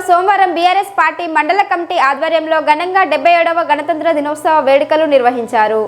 సోమవారం BRS party మండల committee ఆధ్వర్యంలో ఘనంగా 77వ గణతంత్ర దినోత్సవ వేడుకలు నిర్వహించారు।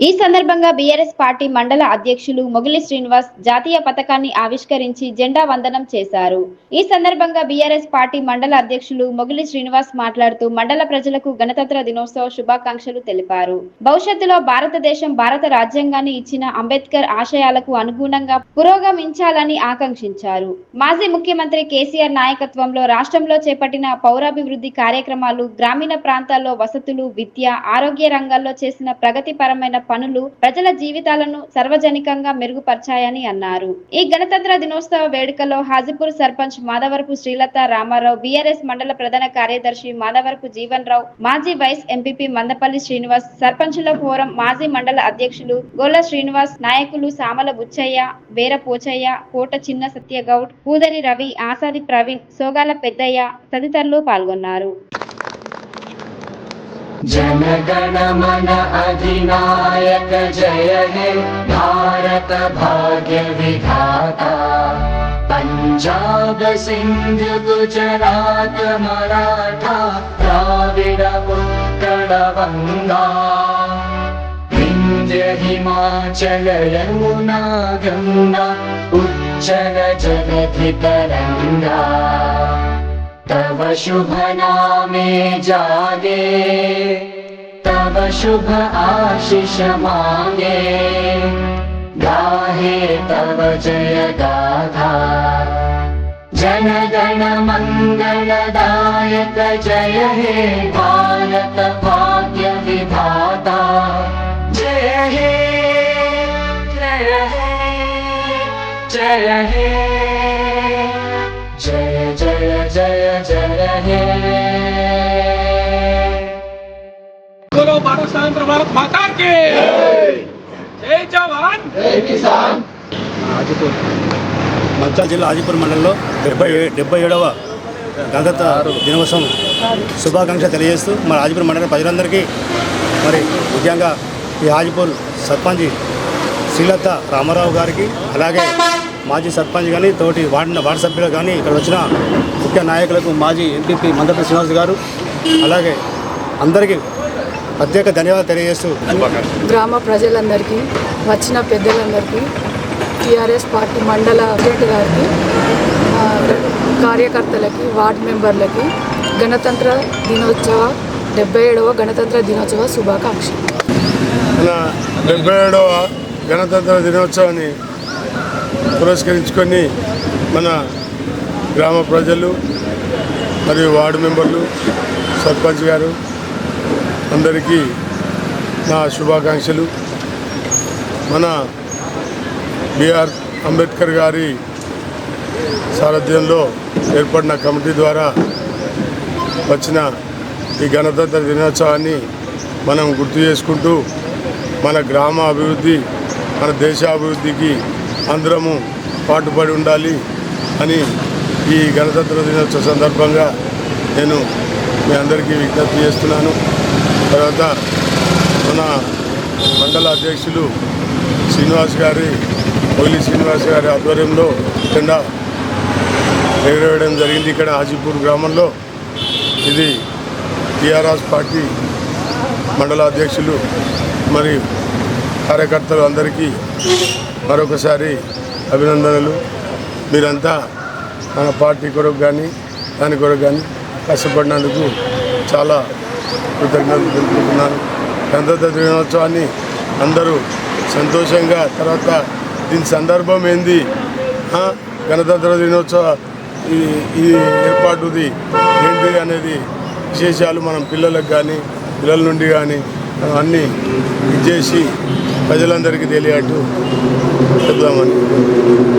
ఈ సందర్భంగా బీఆర్ఎస్ పార్టీ మండల అధ్యక్షులు మొగిలి శ్రీనివాస్ జాతీయ పతాకాన్ని ఆవిష్కరించి జెండా వందనం చేశారు। ఈ సందర్భంగా బీఆర్ఎస్ పార్టీ మండల అధ్యక్షులు మొగిలి శ్రీనివాస్ మాట్లాడుతూ మండల ప్రజలకు గణతంత్ర దినోత్సవ శుభాకాంక్షలు తెలిపారు। భవిష్యత్తులో భారతదేశం భారత రాజ్యాంగాన్ని ఇచ్చిన అంబేద్కర్ ఆశయాలకు అనుగుణంగా పురోగమించాలని ఆకాంక్షించారు। మాజీ ముఖ్యమంత్రి కేసీఆర్ నాయకత్వంలో రాష్ట్రంలో చేపట్టిన పౌరాభివృద్ధి కార్యక్రమాలు గ్రామీణ ప్రాంతాల్లో వసతులు, విద్య, ఆరోగ్య రంగాల్లో చేసిన ప్రగతిపరమైన పనులు ప్రజల జీవితాలను సర్వజనికంగా మెరుగుపర్చాయని అన్నారు। ఈ గణతంత్ర దినోత్సవ వేడుకలో హాజీపూర్ సర్పంచ్ మాధవరపు శ్రీలత రామారావు, బీఆర్ఎస్ మండల ప్రధాన కార్యదర్శి మాధవరపు జీవన్ రావు, మాజీ వైస్ ఎంపీపీ మందపల్లి శ్రీనివాస్, సర్పంచుల ఫోరం మాజీ మండల అధ్యక్షులు గోల శ్రీనివాస్, నాయకులు సామల బుచ్చయ్య, వేర పోచయ్య, కోట చిన్న సత్యగౌడ్, పూదరి రవి, ఆసాది ప్రవీణ్, సోగాల పెద్దయ్య తదితరులు పాల్గొన్నారు। जनगण मन अधिनायक जय हे भारत भाग्य विधाता। पंजाब सिंध गुजरात मराठा द्राविड उत्कल गंगा, विंध्य हिमाचल यमुना गंगा उच्चल जलधि तरंगा। तव शुभ नामे जागे, तव शुभ आशीष मांगे, गाहे तव जय गाथा। जन गण मंगलदायक जय हे भारत भाग्य विधाता। जय हे जय हे जय हे जय जय जय जय हे। बोलो भारत माता के जय जवान जय किसान। హాజీపూర్ మంచిర్యాల జిల్లా హాజీపూర్ మండలంలో 77వ గణతంత్ర దినోత్సవం శుభాకాంక్షలు తెలియజేస్తూ మన హాజీపూర్ మండల ప్రజలందరికీ మరి ముఖ్యంగా ఈ హాజీపూర్ సర్పంచ్ శ్రీలత రామారావు గారికి, అలాగే మాజీ సర్పంచ్ కానీ తోటి వార్డు సభ్యులు కానీ ఇక్కడ వచ్చిన ముఖ్య నాయకులకు, మాజీ ఎంపీపీ మందపల్లి శ్రీనివాస్ గారు, అలాగే అందరికీ ప్రత్యేక ధన్యవాదాలు తెలియజేస్తూ గ్రామ ప్రజలందరికీ, వచ్చిన పెద్దలందరికీ, టీఆర్ఎస్ పార్టీ మండల ప్రెసిడెంట్ గారికి, కార్యకర్తలకి, వార్డు మెంబర్లకి గణతంత్ర దినోత్సవ 77వ గణతంత్ర దినోత్సవ శుభాకాంక్షలు। 77వ గణతంత్ర దినోత్సవాన్ని పురస్కరించుకొని మన గ్రామ ప్రజలు మరియు వార్డు మెంబర్లు, సర్పంచ్ గారు అందరికీ నా శుభాకాంక్షలు। మన బిఆర్ అంబేద్కర్ గారి సారథ్యంలో ఏర్పడిన కమిటీ ద్వారా వచ్చిన ఈ గణతంత్ర దినోత్సవాన్ని మనం గుర్తు చేసుకుంటూ మన గ్రామ అభివృద్ధి, మన దేశ అభివృద్ధికి అందరము పాటుపడి ఉండాలి అని ఈ గణతంత్ర దినోత్సవ సందర్భంగా నేను మీ అందరికీ విజ్ఞప్తి చేస్తున్నాను। తర్వాత మన మండల అధ్యక్షులు మొగిలి శ్రీనివాస్ గారి ఆధ్వర్యంలో జెండా ఎగరవేయడం జరిగింది ఇక్కడ హాజీపూర్ గ్రామంలో। ఇది టీఆర్ఎస్ పార్టీ మండల అధ్యక్షులు మరియు కార్యకర్తలు అందరికీ మరొకసారి అభినందనలు। మీరంతా మన పార్టీ కొరకు కానీ దాని కొరకు కానీ కష్టపడినందుకు చాలా కృతజ్ఞతలు తెలుపుతున్నాను। గణతంత్ర దినోత్సవాన్ని అందరూ సంతోషంగా, తర్వాత దీని సందర్భం ఏంది, గణతంత్ర దినోత్సవ ఈ ఏర్పాటుది ఏంటి అనేది విశేషాలు మనం పిల్లల నుండి కానీ అన్నీ ఇచ్చేసి ప్రజలందరికీ తెలియట్టు చెప్దామని।